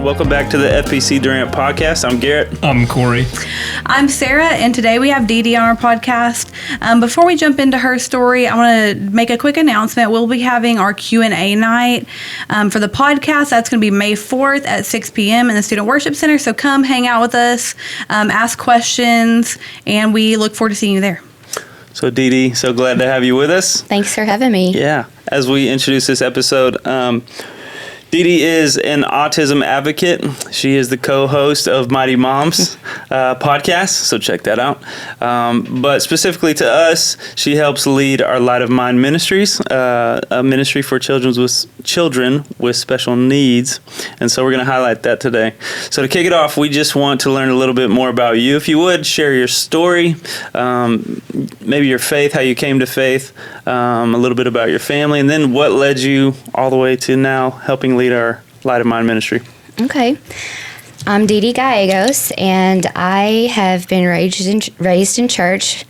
Welcome back to the FBC Durant podcast. I'm Garrett. I'm Corey. I'm Sarah, and today we have Deedee on our podcast. Before we jump into her story, I want to make a quick announcement. We'll be having our Q&A night for the podcast. That's going to be May 4th at 6 p.m. in the Student Worship Center. So come hang out with us, ask questions, and we look forward to seeing you there. So Deedee, so glad to have you with us. Thanks for having me. Yeah. As we introduce this episode, Deedee is an autism advocate. She is the co-host of Mighty Moms podcast, so check that out. But specifically to us, she helps lead our Light of Mine ministries, a ministry for children with special needs. And so we're going to highlight that today. So to kick it off, we just want to learn a little bit more about you. If you would, share your story, maybe your faith, how you came to faith, a little bit about your family, and then what led you all the way to now helping lead our Light of Mine ministry. Okay. I'm Deedee Gallegos, and I have been raised in church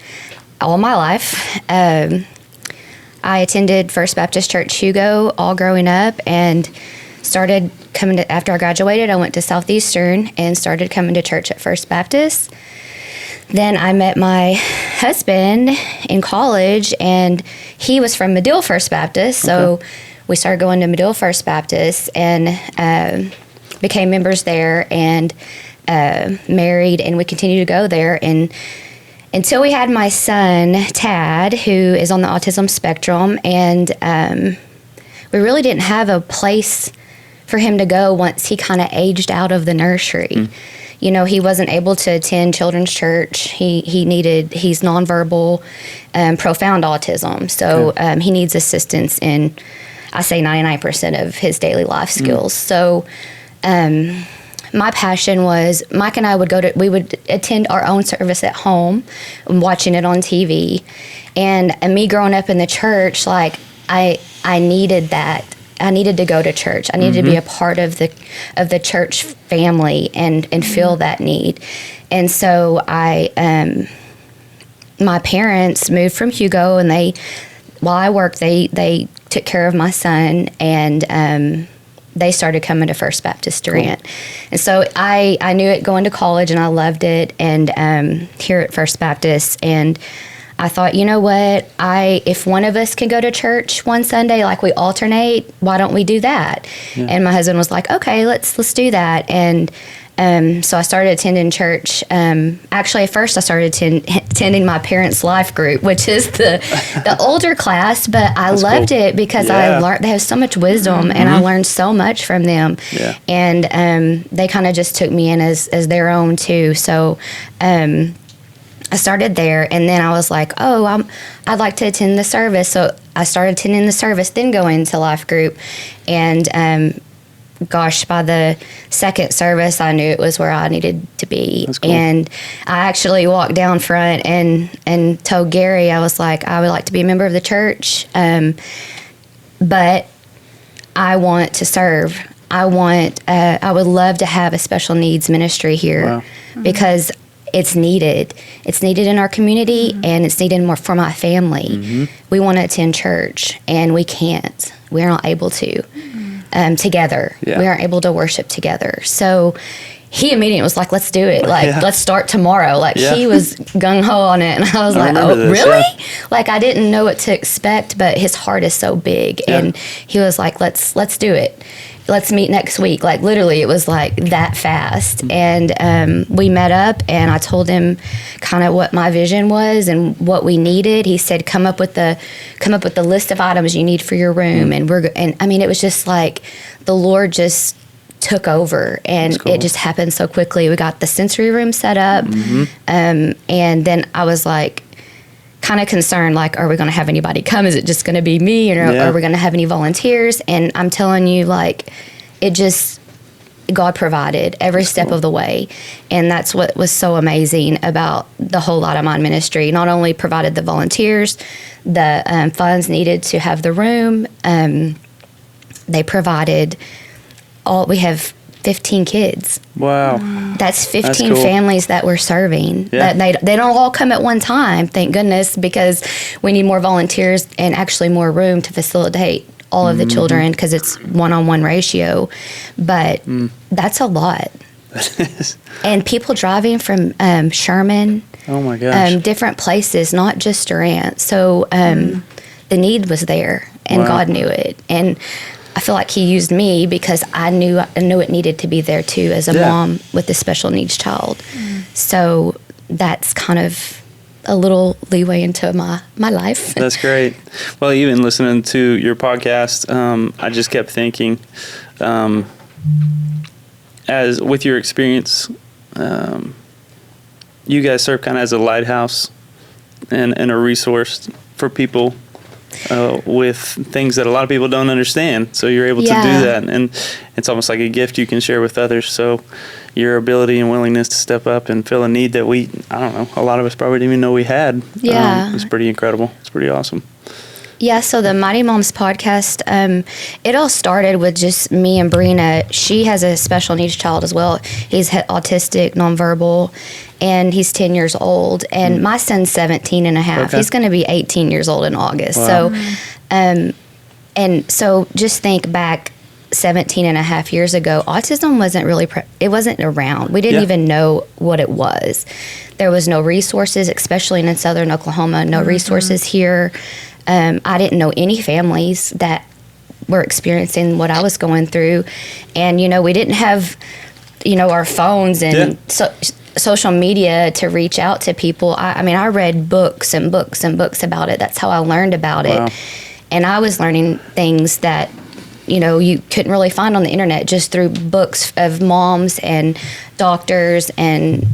all my life. I attended First Baptist Church Hugo all growing up, and started coming to, after I graduated, I went to Southeastern and started coming to church at First Baptist. Then I met my husband in college, and he was from Medill First Baptist, so we started going to Medill First Baptist and became members there and married, and we continued to go there. And until we had my son, Tad, who is on the autism spectrum, and we really didn't have a place for him to go once he kind of aged out of the nursery. You know, he wasn't able to attend children's church. He's nonverbal, profound autism. So he needs assistance in, I say 99% of his daily life skills. So my passion was, Mike and I we would attend our own service at home, watching it on TV. And me growing up in the church, like I needed that. I needed to go to church. I needed to be a part of the church family and feel that need. And so my parents moved from Hugo, and while I worked, they took care of my son, and they started coming to First Baptist Durant. Cool. And so I knew it going to college, and I loved it, and here at First Baptist. And I thought, you know what, if one of us can go to church one Sunday, like we alternate, why don't we do that? Yeah. And my husband was like, okay, let's do that. And so I started attending church. Actually, at first I started attending my parents' life group, which is the older class, but I loved it because I learned, they have so much wisdom, and I learned so much from them. Yeah. And they kind of just took me in as their own too. So I started there, and then I was like, I'd like to attend the service. So I started attending the service, then going to life group. And by the second service, I knew it was where I needed to be. That's cool. And I actually walked down front and told Gary, I was like, I would like to be a member of the church, but I want to serve. I would love to have a special needs ministry here. Wow. Because it's needed. It's needed in our community, and it's needed more for my family. We want to attend church, and we can't. We're not able to together. Yeah. We aren't able to worship together. So he immediately was like, let's do it. Like, let's start tomorrow. Like, he was gung-ho on it. And I was like, oh, really? Yeah. Like, I didn't know what to expect, but his heart is so big. Yeah. And he was like, let's do it. Let's meet next week. Like, literally, it was like that fast. And we met up, and I told him kind of what my vision was and what we needed. He said, come up with the list of items you need for your room. And I mean, it was just like the Lord just took over, and cool. It just happened so quickly. We got the sensory room set up, and then I was like, kind of concerned, like, are we going to have anybody come? Is it just going to be me, or are we going to have any volunteers? And I'm telling you, like, God provided every step of the way. And that's what was so amazing about the whole Light of Mine ministry. Not only provided the volunteers, the funds needed to have the room, they provided we have 15 kids. Wow. That's 15 families that we're serving. Yeah. That they don't all come at one time, thank goodness, because we need more volunteers and actually more room to facilitate all of the children because it's 1-on-1 ratio, but that's a lot. And people driving from Sherman, oh my gosh, different places, not just Durant. So the need was there, and God knew it. And I feel like He used me because I knew it needed to be there too as a mom with a special needs child. So that's kind of a little leeway into my life. That's great. Well, even listening to your podcast, I just kept thinking, as with your experience, you guys serve kind of as a lighthouse and a resource for people with things that a lot of people don't understand. So you're able to do that, and it's almost like a gift you can share with others. So your ability and willingness to step up and fill a need that a lot of us probably didn't even know we had. It's pretty incredible. It's pretty awesome. Yeah, so the Mighty Moms podcast, it all started with just me and Brina. She has a special needs child as well. He's autistic, nonverbal, and he's 10 years old. And my son's 17 and a half. Okay. He's going to be 18 years old in August. Wow. So, and so just think back 17 and a half years ago, autism wasn't really, it wasn't around. We didn't even know what it was. There was no resources, especially in southern Oklahoma, no resources here. I didn't know any families that were experiencing what I was going through. And, we didn't have, our phones and social media to reach out to people. I read books and books and books about it. That's how I learned about it. And I was learning things that, you couldn't really find on the internet, just through books of moms and doctors and,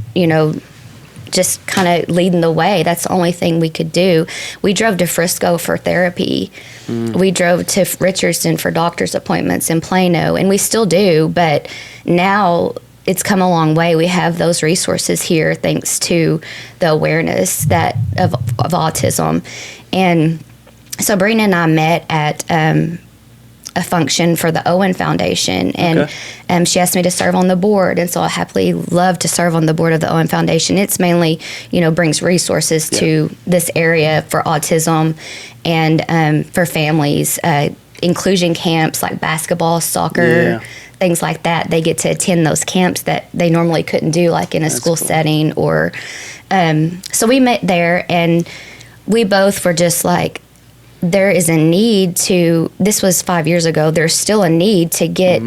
just kind of leading the way. That's the only thing we could do. We drove to Frisco for therapy. We drove to Richardson for doctor's appointments in Plano, and we still do, but now it's come a long way. We have those resources here thanks to the awareness of autism. And so Brina and I met at a function for the Owen Foundation, and she asked me to serve on the board, and so I happily love to serve on the board of the Owen Foundation. It's mainly, brings resources to this area for autism and for families, inclusion camps like basketball, soccer, things like that. They get to attend those camps that they normally couldn't do, like in a school setting, or so we met there, and we both were just like, there is a need to, this was 5 years ago, there's still a need to get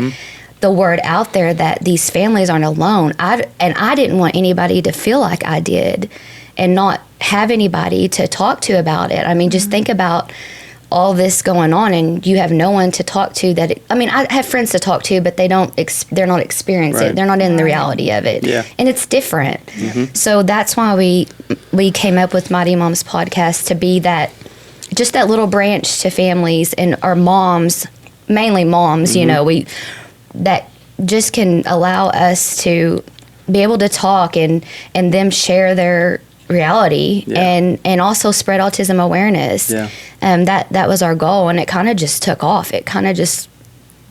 the word out there that these families aren't alone. I didn't want anybody to feel like I did and not have anybody to talk to about it. I mean, just think about all this going on and you have no one to talk to I have friends to talk to, but they're not experiencing it. They're not in the reality of it. And it's different. So that's why we came up with Mighty Moms podcast, to be that, just that little branch to families and our moms, mainly moms, that just can allow us to be able to talk and them share their reality and also spread autism awareness. That was our goal, and it kind of just took off. It kind of just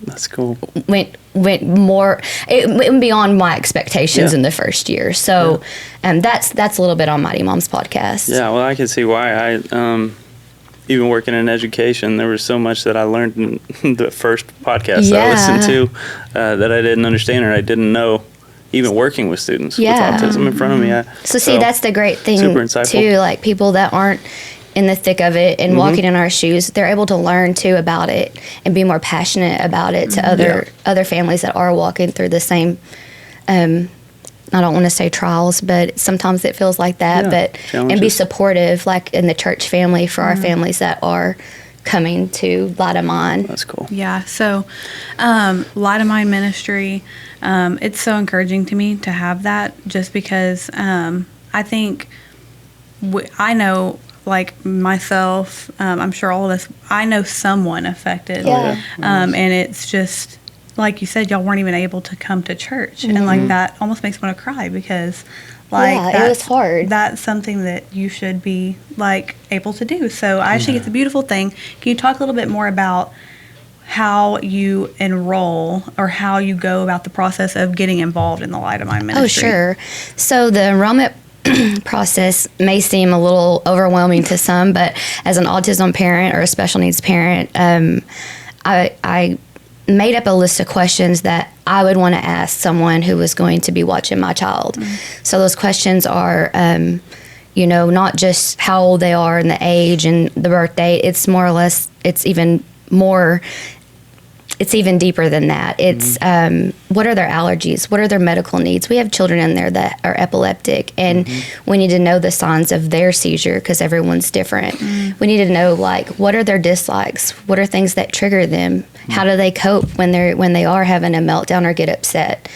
that's cool. Went more. It went beyond my expectations in the first year. So, that's a little bit on Mighty Moms podcast. Yeah, well, I can see why. I even working in education, there was so much that I learned in the first podcast that I listened to that I didn't understand or I didn't know. Even working with students with autism in front of me. So that's the great thing too. Like people that aren't in the thick of it and walking in our shoes, they're able to learn too about it and be more passionate about it to other families that are walking through the same. I don't want to say trials, but sometimes it feels like that. But and be supportive, like in the church family, for our families that are coming to Light of Mine. That's cool. Yeah. So, Light of Mine ministry, it's so encouraging to me to have that, just because I think I know, like myself, I'm sure all of us, I know someone affected, and it's just. Like you said, y'all weren't even able to come to church, and like that almost makes me want to cry, because it was hard. That's something that you should be like able to do. So I think it's a beautiful thing. Can you talk a little bit more about how you enroll or how you go about the process of getting involved in the Light of Mine ministry? Oh, sure. So the enrollment process may seem a little overwhelming to some, but as an autism parent or a special needs parent, I made up a list of questions that I would want to ask someone who was going to be watching my child. So those questions are, not just how old they are and the age and the birth date. It's more or less, it's even deeper than that. It's what are their allergies? What are their medical needs? We have children in there that are epileptic, and we need to know the signs of their seizure because everyone's different. We need to know, like, what are their dislikes? What are things that trigger them? How do they cope when they are having a meltdown or get upset?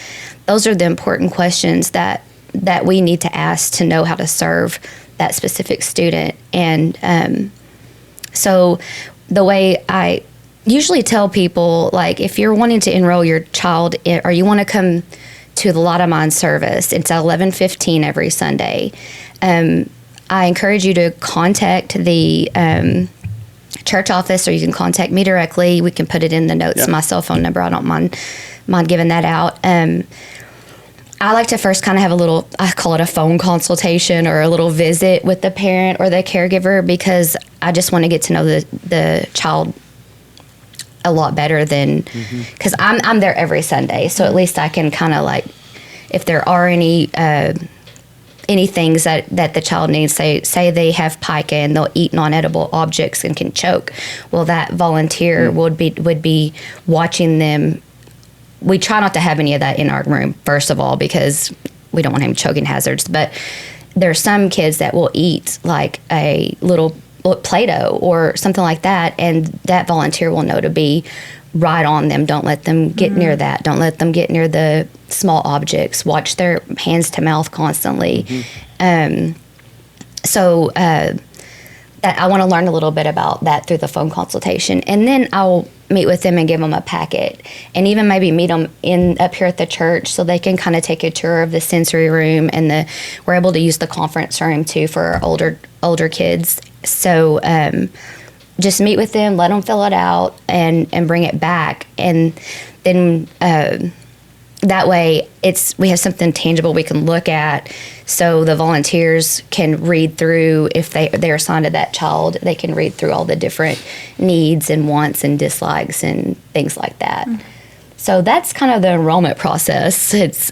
Those are the important questions that we need to ask to know how to serve that specific student. And so the way I usually tell people, like, if you're wanting to enroll your child or you want to come to the Light of Mine service, it's at 11:15 every Sunday. I encourage you to contact the church office, or you can contact me directly. We can put it in the notes, my cell phone number. I don't mind giving that out. I like to first kind of have I call it a phone consultation or a little visit with the parent or the caregiver, because I just want to get to know the child a lot better than, because I'm there every Sunday, so at least I can kind of, like, if there are any things that the child needs, say they have pica and they'll eat non-edible objects and can choke, well, that volunteer would be watching them. We try not to have any of that in our room, first of all, because we don't want him choking hazards, but there's some kids that will eat like a little Play-Doh or something like that, and that volunteer will know to be right on them. Don't let them get near that. Don't let them get near the small objects. Watch their hands to mouth constantly. So I want to learn a little bit about that through the phone consultation, and then I'll meet with them and give them a packet, and even maybe meet them up here at the church so they can kind of take a tour of the sensory room, and we're able to use the conference room too for our older kids. So just meet with them, let them fill it out, and bring it back, and then that way we have something tangible we can look at, so the volunteers can read through. If they're assigned to that child, they can read through all the different needs and wants and dislikes and things like that. So that's kind of the enrollment process. It's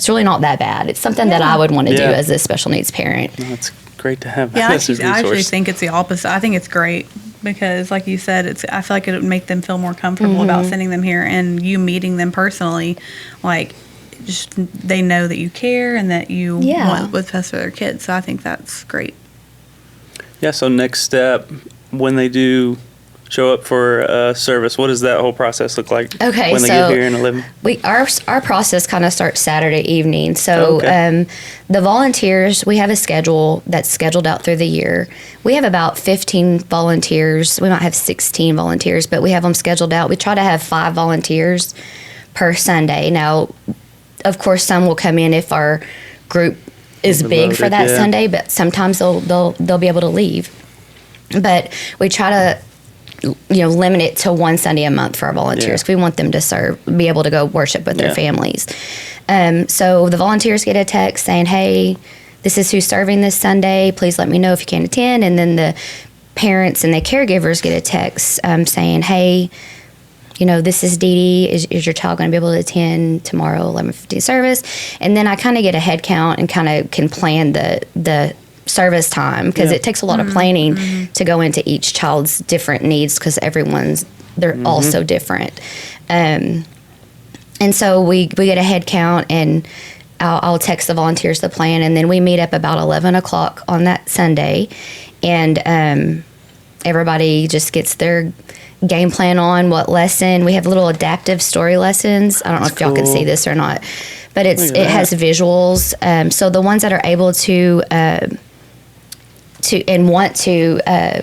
really not that bad. It's something that I would want to do as a special needs parent. No, it's great to have. Yeah, I actually think it's the opposite. I think it's great because, like you said, I feel like it would make them feel more comfortable about sending them here, and you meeting them personally, like, just they know that you care and that you want what's best for their kids. So I think that's great. Yeah. So next step, when they do show up for service, what does that whole process look like? Okay, when they get here in 11? Our process kind of starts Saturday evening. So the volunteers, we have a schedule that's scheduled out through the year. We have about 15 volunteers. We might have 16 volunteers, but we have them scheduled out. We try to have 5 volunteers per Sunday. Now, of course, some will come in if our group is big for that Sunday, but sometimes they'll be able to leave. But we try to limit it to one Sunday a month for our volunteers. We want them to be able to go worship with their families. So the volunteers get a text saying, hey, this is who's serving this Sunday. Please let me know if you can attend. And then the parents and the caregivers get a text saying, hey, this is Deedee. Is your child going to be able to attend tomorrow 11:15 service? And then I kind of get a head count and kind of can plan the service time, because it takes a lot of planning to go into each child's different needs, because they're all so different. And so we get a head count, and I'll text the volunteers the plan, and then we meet up about 11 o'clock on that Sunday, and everybody just gets their game plan on what lesson. We have little adaptive story lessons. I don't know if y'all can see this or not, but it has visuals. So the ones that are able to and want to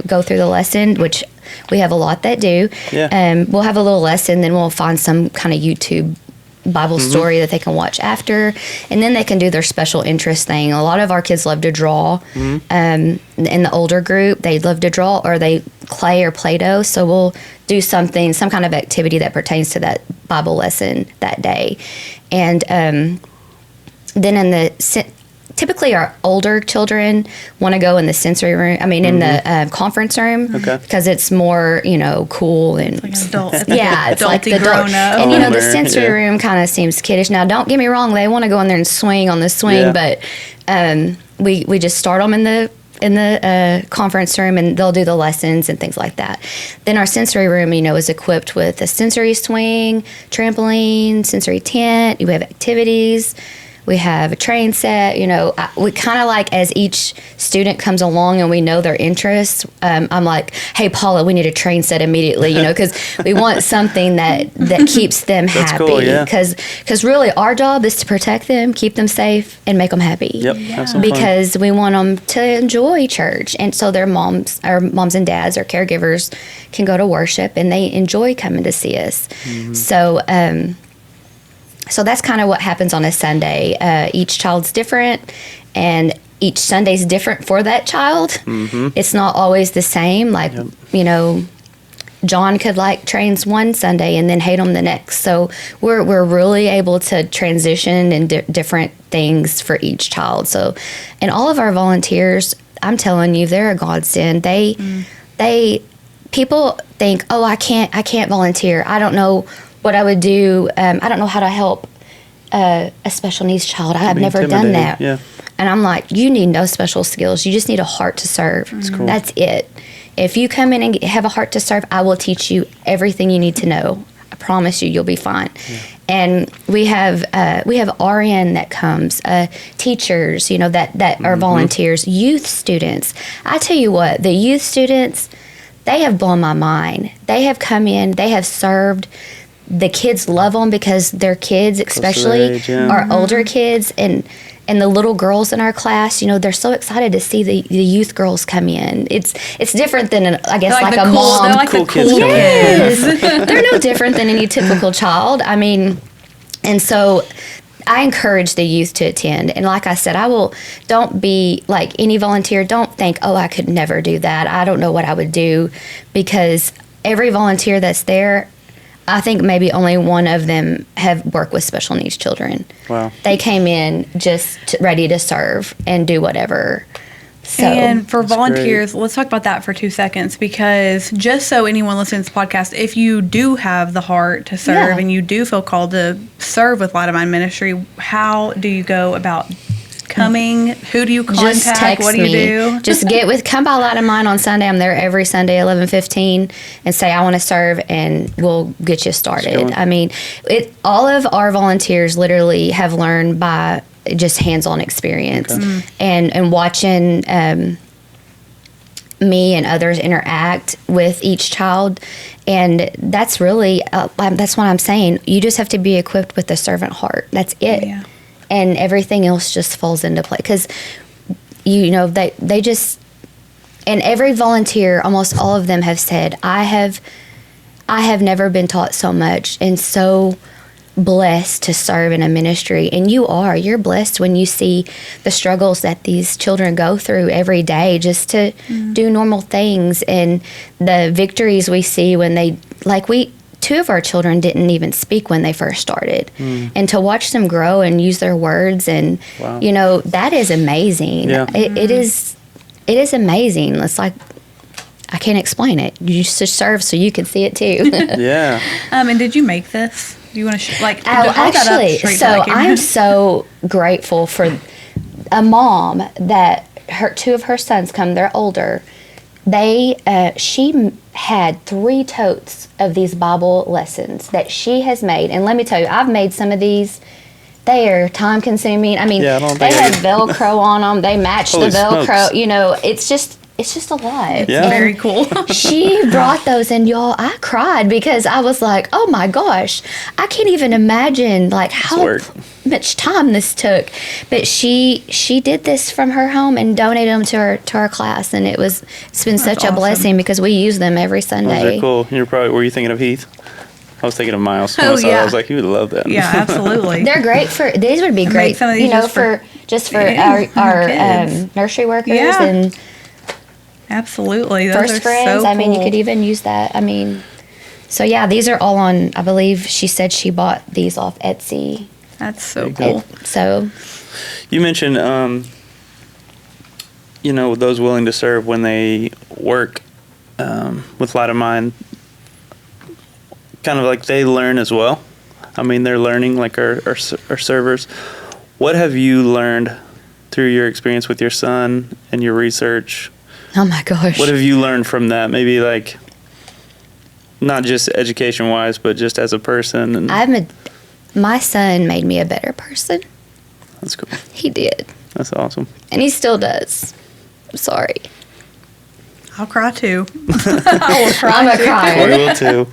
go through the lesson, which we have a lot that do. We'll have a little lesson, then we'll find some kind of YouTube Bible story that they can watch after, and then they can do their special interest thing. A lot of our kids love to draw. In the older group, they love to draw, or they clay or Play-Doh. So we'll do some kind of activity that pertains to that Bible lesson that day. And then in typically our older children want to go in the sensory room. I mean, in the conference room, because it's more, cool and Like adult, it's like the grown up. And the sensory room kind of seems kiddish. Now, don't get me wrong; they want to go in there and swing on the swing, but we just start them in the conference room, and they'll do the lessons and things like that. Then our sensory room, is equipped with a sensory swing, trampoline, sensory tent. We have activities. We have a train set. We kind of like, as each student comes along and we know their interests, I'm like, hey, Paula, we need a train set immediately, because we want something that keeps them happy. Cool, yeah. Because really our job is to protect them, keep them safe, and make them happy. Yep, have some fun. Because we want them to enjoy church. And so their moms and dads or caregivers can go to worship, and they enjoy coming to see us. So that's kind of what happens on a Sunday. Each child's different, and each Sunday's different for that child. Mm-hmm. It's not always the same. Like, John could like trains one Sunday and then hate them the next. So we're really able to transition in different things for each child. So, and all of our volunteers, I'm telling you, they're a godsend. People think, oh, I can't volunteer. I don't know what I would do. I don't know how to help a special needs child. I've never done that. Yeah. And I'm like, you need no special skills. You just need a heart to serve. That's cool. That's it. If you come in and have a heart to serve, I will teach you everything you need to know. I promise you'll be fine. Yeah. And we have RN that comes, teachers, that are volunteers, youth students. I tell you what, the youth students, they have blown my mind. They have come in, they have served. The kids love them because their kids, especially, are older kids, and the little girls in our class, they're so excited to see the youth girls come in. It's different than like a mom. They're like cool the cool kids. kids. They're no different than any typical child. I mean, and so I encourage the youth to attend. And like I said, don't be like any volunteer. Don't think, oh, I could never do that. I don't know what I would do, because every volunteer that's there, I think maybe only one of them have worked with special needs children. Wow. They came in just ready to serve and do whatever. So, and for volunteers, let's talk about that for 2 seconds, because just so anyone listening to this podcast, if you do have the heart to serve and you do feel called to serve with Light of Mine Ministry, how do you go about coming? Who do you contact? Just text what do you me. do? Just come by Light of Mine on Sunday. I'm there every Sunday, 11:15, and say I want to serve, and we'll get you started. I mean, all of our volunteers literally have learned by just hands-on experience and watching me and others interact with each child. And that's really that's what I'm saying. You just have to be equipped with a servant heart. That's it. Yeah. And everything else just falls into place, because they just, and every volunteer, almost all of them have said, I have never been taught so much and so blessed to serve in a ministry. And you're blessed when you see the struggles that these children go through every day just to do normal things, and the victories we see when they, two of our children didn't even speak when they first started. And to watch them grow and use their words, and that is amazing. Yeah. It is amazing. It's like, I can't explain it. You just serve so you can see it too. Yeah. And did you make this? Do you want to hold actually, that up so I'm so grateful for a mom that two of her sons come. They're older. She had 3 totes of these Bible lessons that she has made. And let me tell you, I've made some of these. They are time consuming. I mean, they had Velcro on them. They match the Velcro. Smokes. It's just a lot. Yeah. Very cool. She brought those, and y'all, I cried because I was like, oh my gosh, I can't even imagine how much time this took. But she did this from her home and donated them to our class, and it's been such a blessing because we use them every Sunday. Those are cool. Were you thinking of Heath? I was thinking of Miles. Oh, yeah. I was like, he would love that. Yeah, absolutely. They're great these would be great, some of these for our nursery workers and absolutely. Those first are friends. so cool. I mean, you could even use that. I mean, so yeah, these are all on, I believe she said she bought these off Etsy. That's so cool. You mentioned, those willing to serve when they work with Light of Mine, kind of like they learn as well. I mean, they're learning like our servers. What have you learned through your experience with your son and your research? Oh my gosh. What have you learned from that? Maybe like not just education-wise, but just as a person. And my son made me a better person. That's cool. He did. That's awesome. And he still does. I'm sorry. I'll cry too. I will cry. I'm a crier. We will too.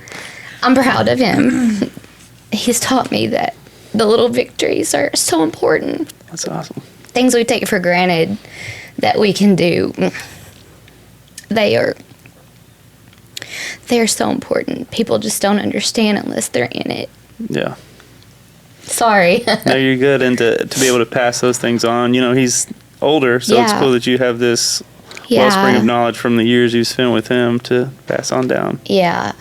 I'm proud of him. He's taught me that the little victories are so important. That's awesome. Things we take for granted that we can do, they are so important. People just don't understand unless they're in it. Yeah. Sorry. No, you're good. And to be able to pass those things on, he's older, so it's cool that you have this wellspring of knowledge from the years you've spent with him to pass on down. Yeah,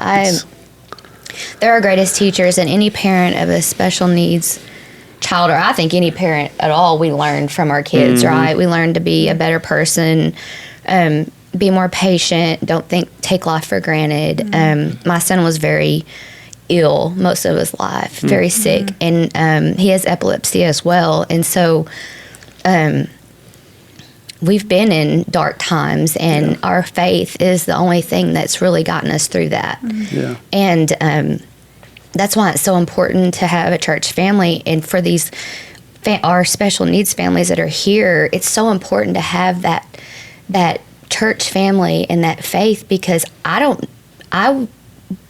they're our greatest teachers, and any parent of a special needs child, or I think any parent at all, we learn from our kids, right? We learn to be a better person, be more patient, don't take life for granted. My son was very ill most of his life, very sick, and he has epilepsy as well, and so we've been in dark times, and our faith is the only thing that's really gotten us through that. Yeah. And that's why it's so important to have a church family. And for these our special needs families that are here, it's so important to have that church family and that faith, because I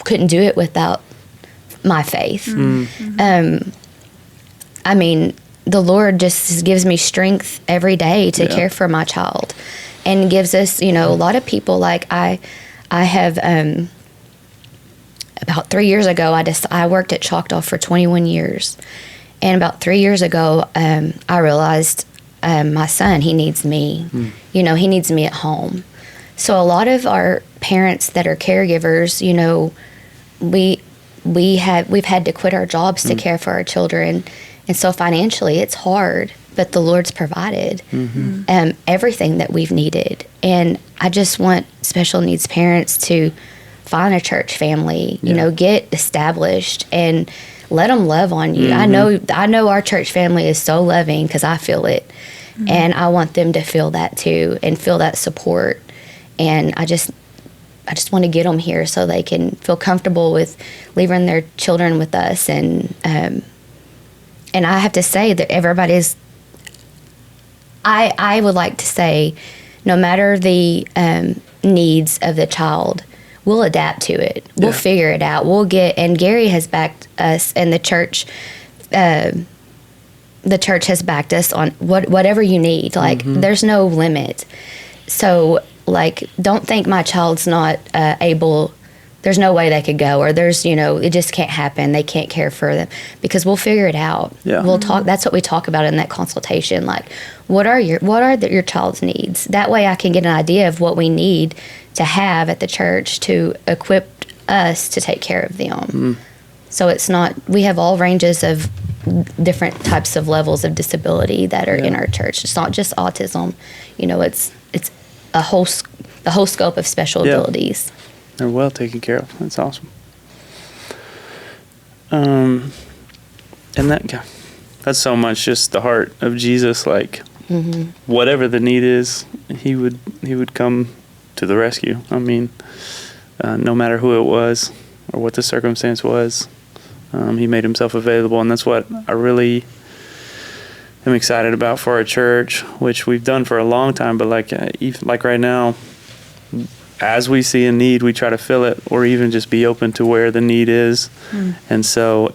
couldn't do it without my faith. I mean, the Lord just gives me strength every day to care for my child, and gives us, a lot of people, like I have, about 3 years ago, I worked at Choctaw for 21 years. And about 3 years ago, I realized my son, he needs me. He needs me at home. So a lot of our parents that are caregivers, we've had to quit our jobs to care for our children. And so financially, it's hard, but the Lord's provided everything that we've needed. And I just want special needs parents to find a church family, get established, and let them love on you. I know our church family is so loving, because I feel it. And I want them to feel that too, and feel that support. And I just want to get them here so they can feel comfortable with leaving their children with us. And I have to say that everybody's, I would like to say, no matter the needs of the child, we'll adapt to it. We'll figure it out. And Gary has backed us, and the church has backed us on whatever you need. Like, there's no limit. So, like, don't think my child's not able. There's no way they could go, or there's, it just can't happen. They can't care for them, because we'll figure it out. Yeah. We'll talk. That's what we talk about in that consultation. Like, what are your child's needs? That way I can get an idea of what we need to have at the church to equip us to take care of them. So it's not, we have all ranges of different types of levels of disability that are in our church. It's not just autism. It's the whole scope of special abilities. They're well taken care of. That's awesome. And that's so much just the heart of Jesus. Like, whatever the need is, he would come to the rescue. I mean, no matter who it was or what the circumstance was, he made himself available, and that's what I really am excited about for our church, which we've done for a long time. But like right now, as we see a need, we try to fill it, or even just be open to where the need is. And so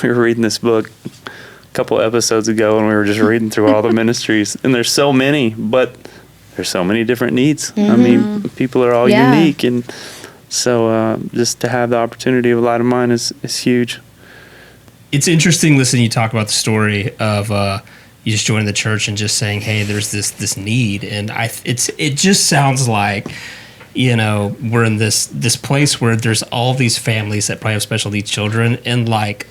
we were reading this book a couple episodes ago, and we were just reading through all the ministries, and there's so many, but there's so many different needs. I mean, people are all unique, and so just to have the opportunity of Light of Mine is huge. It's interesting listening you talk about the story of you just joining the church and just saying, hey, there's this need. And it just sounds like, we're in this place where there's all these families that probably have special needs children. And like,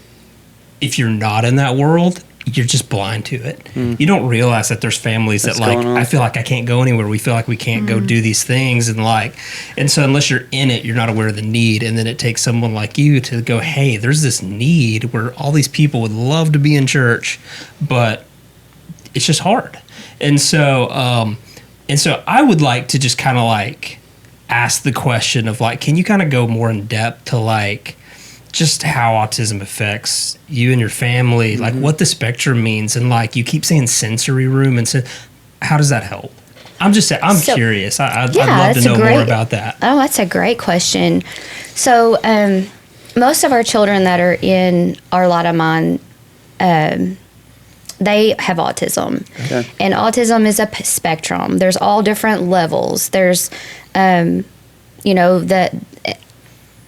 if you're not in that world, you're just blind to it. You don't realize that there's families that like, I feel like I can't go anywhere. We feel like we can't go do these things. And so unless you're in it, you're not aware of the need. And then it takes someone like you to go, hey, there's this need where all these people would love to be in church, but it's just hard. And so I would like to just kind of like ask the question of like, can you kind of go more in depth to like, just how autism affects you and your family, like what the spectrum means, and like you keep saying sensory room, and so how does that help? I'm curious. I'd love to know more about that. Oh, that's a great question. So most of our children that are in our Light of Mine, they have autism. Okay. And autism is a spectrum. There's all different levels. There's,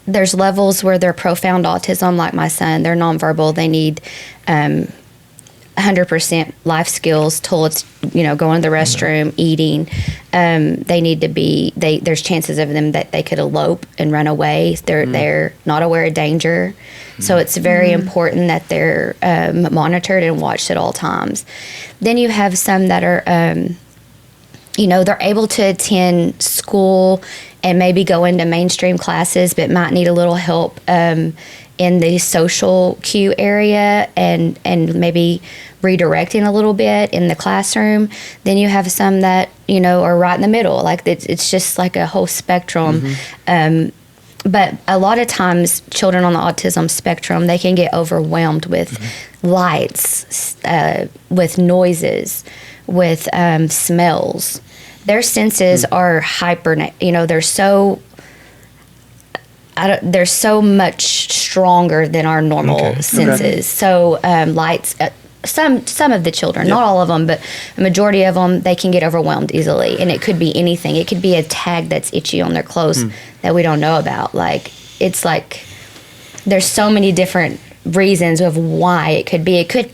there's levels where they're profound autism, like my son. They're nonverbal. They need 100% life skills, toilets, going to the restroom, eating. They need to be, there's chances of them that they could elope and run away. They're not aware of danger. So it's very important that they're monitored and watched at all times. Then you have some that are, they're able to attend school and maybe go into mainstream classes, but might need a little help in the social cue area and maybe redirecting a little bit in the classroom. Then you have some that, are right in the middle. Like it's just like a whole spectrum. But a lot of times children on the autism spectrum, they can get overwhelmed with lights, with noises, with smells. Their senses are hyper, they're so much stronger than our normal senses. Okay. So lights, some of the children, not all of them, but a majority of them, they can get overwhelmed easily. And it could be anything. It could be a tag that's itchy on their clothes that we don't know about. Like, it's like there's so many different reasons of why it could be. It could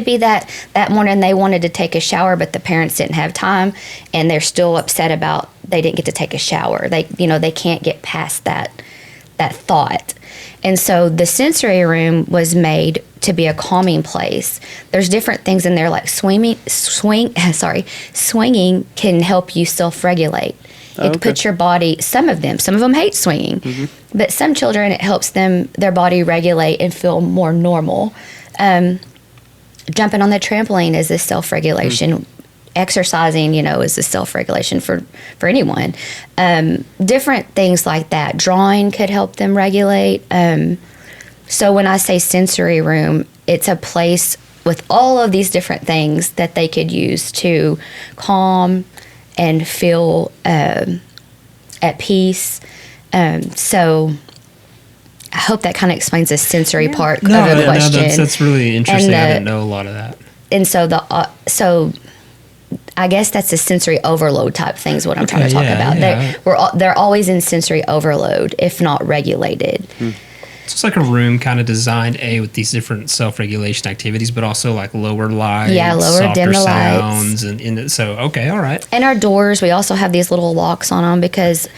be that morning they wanted to take a shower, but the parents didn't have time, and they're still upset about they didn't get to take a shower. They can't get past that thought. And so the sensory room was made to be a calming place. There's different things in there, like swinging can help you self-regulate. It puts your body, some of them hate swinging, but some children, it helps their body regulate and feel more normal. Jumping on the trampoline is a self-regulation. Exercising, is a self-regulation for anyone. Different things like that. Drawing could help them regulate. So when I say sensory room, it's a place with all of these different things that they could use to calm and feel at peace. So I hope that kind of explains the sensory part of the question. No, that's really interesting. I didn't know a lot of that. And so so I guess that's the sensory overload type thing is what I'm trying to talk about. Yeah. They're always in sensory overload, if not regulated. So it's like a room kind of designed with these different self-regulation activities, but also like lower lights, dim the sounds, lights. All right. And our doors, we also have these little locks on them because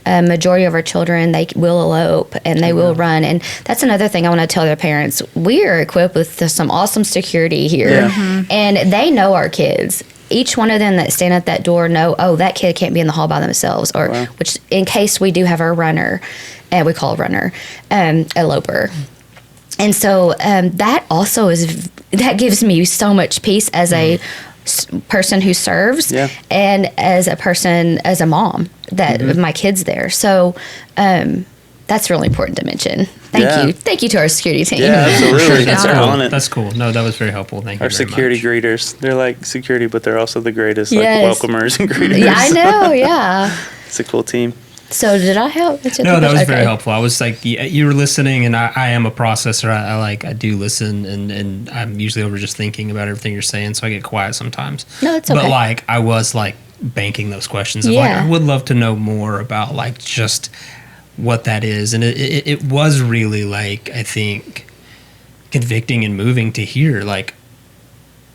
majority of our children, they will elope and they will run. And that's another thing I want to tell their parents. We are equipped with some awesome security here, and they know our kids. Each one of them that stand at that door know, that kid can't be in the hall by themselves, which in case we do have a runner, and we call a runner, eloper. And so that also that gives me so much peace as a person who serves and as a mom that my kids there. So that's really important to mention. Thank you to our security team. Yeah, absolutely. That's cool. No, that was very helpful. Thank you. Our security greeters, they're like security, but they're also the greatest welcomers and greeters. Yeah, I know. Yeah, it's a cool team. So did I help? No, that was very helpful. I was like, you were listening, and I am a processor. I do listen, and I'm usually over just thinking about everything you're saying, so I get quiet sometimes. No, it's okay. But like, I was like banking those questions. Of, I would love to know more about like just what that is, and it was really like, I think, convicting and moving to hear like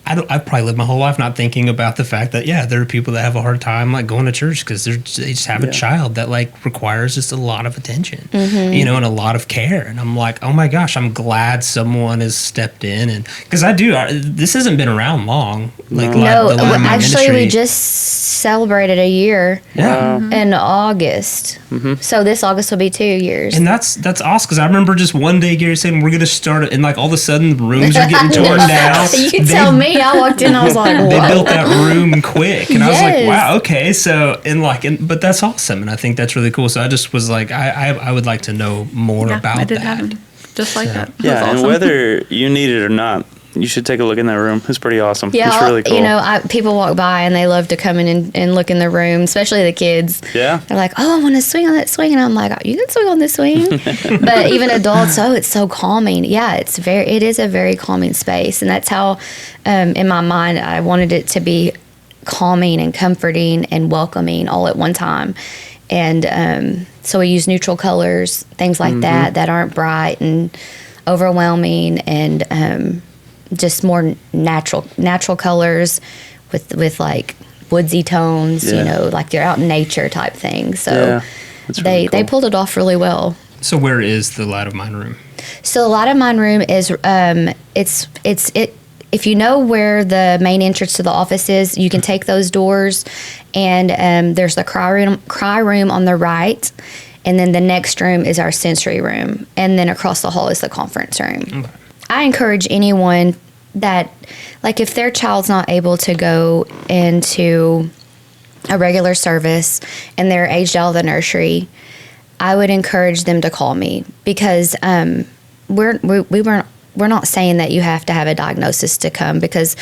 I've probably lived my whole life not thinking about the fact that, there are people that have a hard time like going to church because they just have a child that like requires just a lot of attention, and a lot of care. And I'm like, oh my gosh, I'm glad someone has stepped in. And because this hasn't been around long. Like the Light of Mine actually, ministry. we just celebrated a year in August. So this August will be 2 years. And that's awesome, because I remember just one day Gary saying we're going to start, and like all of a sudden the rooms are getting torn down. You tell me. I walked in, I was like, what? They built that room quick, and I was like, wow, okay. So but that's awesome, and I think that's really cool. So I just was like, I would like to know more about I did that. happen just like that. Yeah, That's and awesome. whether you need it or not, you should take a look in that room. It's pretty awesome. Yeah, It's really cool. people walk by and they love to come in and look in the room, especially the kids. Yeah. They're like, oh, I want to swing on that swing. And I'm like, oh, you can swing on this swing. But even adults, it's so calming. Yeah, it is a very calming space. And that's how, in my mind, I wanted it to be calming and comforting and welcoming all at one time. And so we use neutral colors, things like that aren't bright and overwhelming, and just more natural colors with like woodsy tones, like you're out in nature type thing. So that's really they cool. pulled it off really well. So where is the Light of Mine room? So the Light of Mine room is if you know where the main entrance to the office is, you can take those doors, and there's the cry room on the right, and then the next room is our sensory room, and then across the hall is the conference room. Okay. I encourage anyone that, like, if their child's not able to go into a regular service and they're aged out of the nursery, I would encourage them to call me, because we're not saying that you have to have a diagnosis to come, because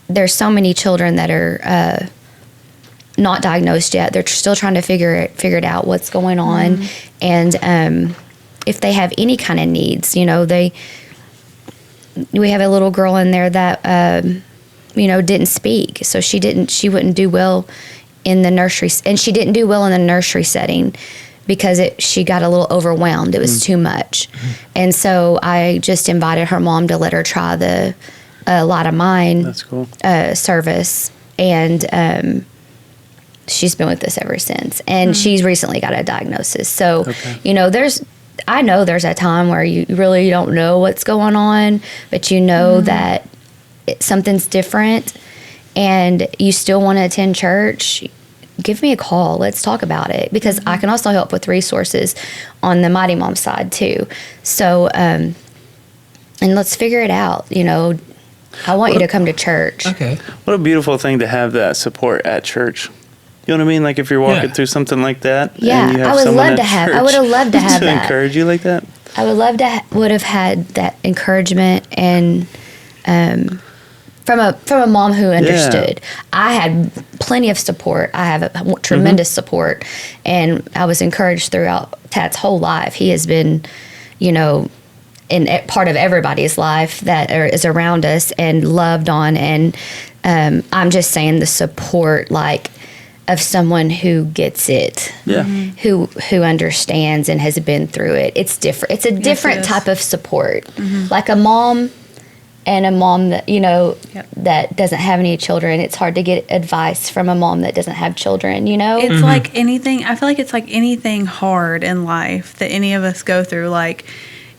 there's so many children that are not diagnosed yet. They're still trying to figure it out what's going on, and if they have any kind of needs, we have a little girl in there that didn't speak, so she wouldn't do well in the nursery, and she didn't do well in the nursery setting because she got a little overwhelmed. It was too much. And so I just invited her mom to let her try the Light of Mine That's cool. Service. And she's been with us ever since. And she's recently got a diagnosis. So, I know there's a time where you really don't know what's going on, but you know that something's different and you still want to attend church. Give me a call. Let's talk about it, because I can also help with resources on the Mighty Mom side too. So, and let's figure it out. I want you to come to church. Okay. What a beautiful thing to have that support at church. You know what I mean? Like if you're walking through something like that. Yeah, and you have I would someone love at to have. I church would have loved to have to that. encourage you like that. I would love to would have had that encouragement, and from a mom who understood. I had plenty of support. I have a tremendous support, and I was encouraged throughout Tat's whole life. He has been, in part of everybody's life that is around us and loved on. And I'm just saying the support, of someone who gets it, who understands and has been through it. It's different. It's a different type of support, like a mom and a mom that that doesn't have any children. It's hard to get advice from a mom that doesn't have children. It's like anything. I feel like it's like anything hard in life that any of us go through. Like,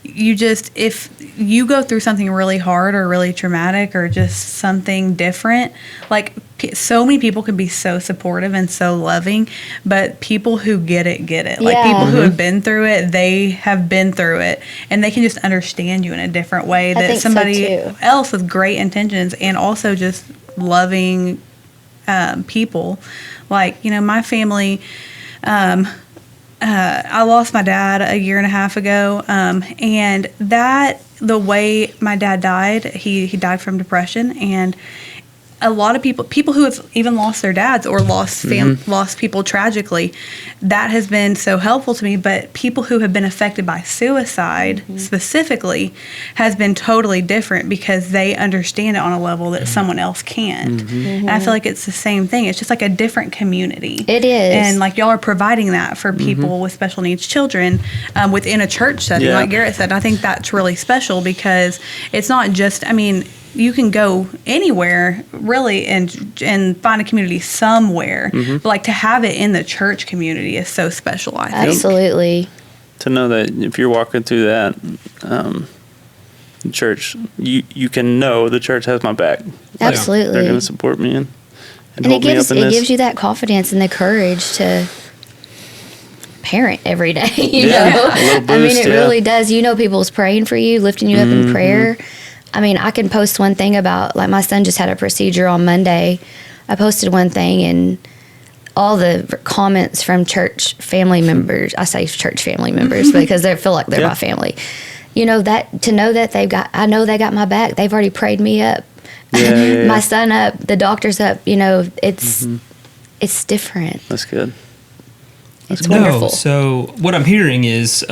if you go through something really hard or really traumatic or just something different, like so many people can be so supportive and so loving, but people who get it. Like people who have been through it, they have been through it, and they can just understand you in a different way that somebody else with great intentions and also just loving people. Like, my family, I lost my dad a year and a half ago, and the way my dad died, he died from depression, and a lot of people who have even lost their dads or lost people tragically, that has been so helpful to me. But people who have been affected by suicide specifically has been totally different, because they understand it on a level that someone else can't. And I feel like it's the same thing. It's just like a different community. It is. And like y'all are providing that for people with special needs children within a church setting, like Garrett said. I think that's really special, because it's not just, you can go anywhere really and find a community somewhere. But like to have it in the church community is so special, I think. Absolutely. To know that if you're walking through that church, you can know the church has my back. Absolutely. They're going to support me and And hold me up in this. gives you that confidence and the courage to parent every day. You Yeah, know, a little I mean, boost, it really does. You know, people's praying for you, lifting you up in prayer. I mean, I can post one thing about, like, my son just had a procedure on Monday. I posted one thing, and all the comments from church family members, I say church family members because they feel like they're my family. You know, that to know that I know they got my back. They've already prayed me up. My son up, the doctor's up. You know, it's different. That's good. It's wonderful. So what I'm hearing is,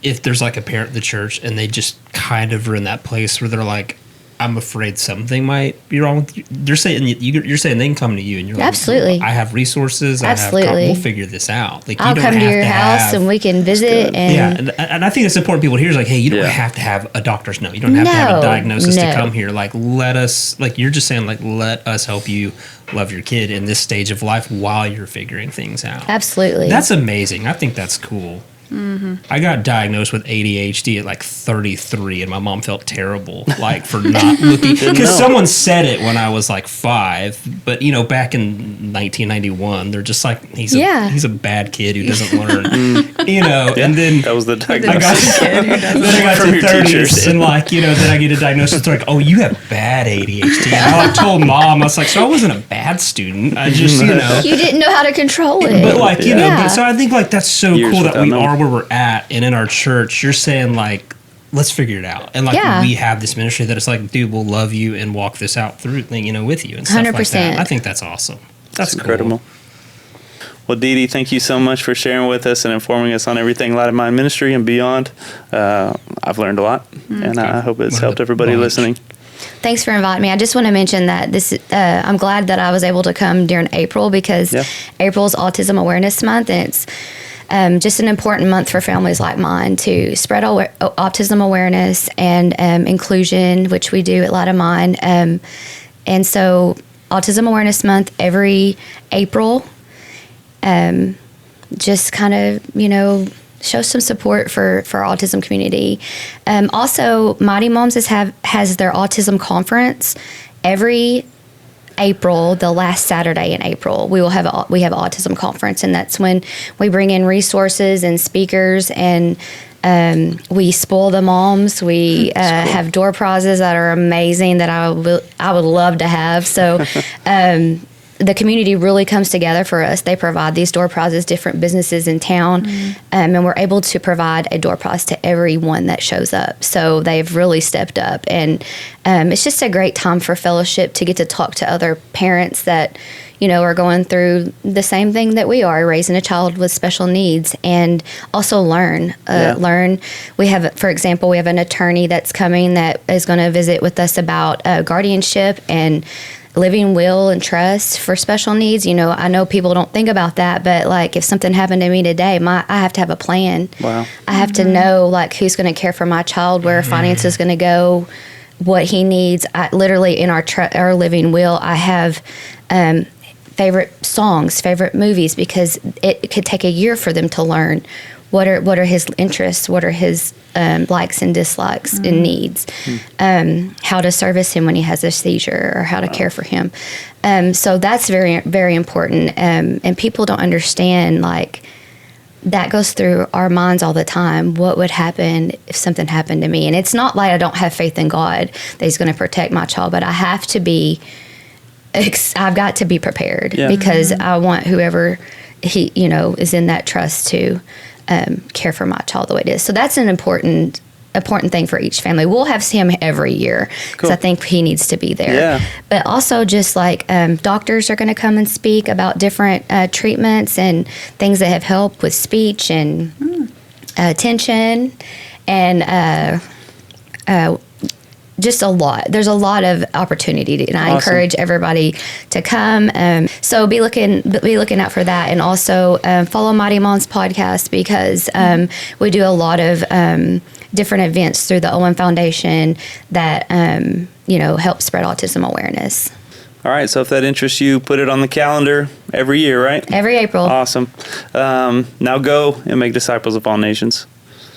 if there's like a parent at the church and they just kind of are in that place where they're like, I'm afraid something might be wrong with you. You're saying they can come to you and you're like, Absolutely. I have resources. Absolutely. We'll figure this out. Like, I'll come to your house and we can visit. And and I think it's important people hear is like, hey, you don't have to have a doctor's note. You don't have to have a diagnosis to come here. Like, let us, like you're just saying, like, let us help you love your kid in this stage of life while you're figuring things out. Absolutely. That's amazing. I think that's cool. I got diagnosed with ADHD at like 33, and my mom felt terrible, like, for not looking. Because someone said it when I was like 5, but you know, back in 1991, they're just like, he's a bad kid who doesn't learn, you know. And then that was the diagnosis. Then I got to 30s, and like, you know, then I get a diagnosis. They're like, oh, you have bad ADHD. And I like told mom, I was like, so I wasn't a bad student. I just, you know, you didn't know how to control it. But like, you know, but so I think like that's so Years cool that we without are where we're at, and in our church, you're saying like, let's figure it out, and like we have this ministry that it's like, dude, we'll love you and walk this out through, you know, with you and stuff 100%. Like that. I think that's awesome. That's incredible. Cool. Well, Deedee, thank you so much for sharing with us and informing us on everything Light of Mine ministry and beyond. I've learned a lot, and I hope it's helped everybody listening. Thanks for inviting me. I just want to mention that I'm glad that I was able to come during April because April's Autism Awareness Month, and it's just an important month for families like mine to spread autism awareness and inclusion, which we do at Light of Mine. And so Autism Awareness Month every April, just kind of, you know, show some support for our autism community. Also, Mighty Moms has their autism conference every April, the last Saturday in April. We have autism conference, and that's when we bring in resources and speakers, and we spoil the moms. We have door prizes that are amazing that I would love to have. So the community really comes together for us. They provide these door prizes, different businesses in town, and we're able to provide a door prize to everyone that shows up. So they've really stepped up, and it's just a great time for fellowship to get to talk to other parents that, you know, are going through the same thing that we are, raising a child with special needs, and also learn. We have, for example, an attorney that's coming that is going to visit with us about guardianship and living will and trust for special needs. You know, I know people don't think about that, but like if something happened to me today, I have to have a plan. Wow. I have to know like who's going to care for my child, where finance is going to go, what he needs. Literally in our living will, I have favorite songs, favorite movies, because it could take a year for them to learn what are his interests, what are his likes and dislikes and needs, how to service him when he has a seizure, or how to care for him. So that's very, very important. And people don't understand, like, that goes through our minds all the time. What would happen if something happened to me? And it's not like I don't have faith in God that he's going to protect my child, but I've got to be prepared because I want whoever is in that trust to care for my child the way it is. So that's an important thing for each family. We'll have him every year because I think he needs to be there. Yeah. But also just like doctors are going to come and speak about different treatments and things that have helped with speech and attention and just a lot. There's a lot of opportunity, and I encourage everybody to come. So be looking out for that, and also follow Mighty Moms podcast because we do a lot of different events through the Owen Foundation that help spread autism awareness. All right, so if that interests you, put it on the calendar every year, right? Every April. Awesome. Now go and make disciples of all nations.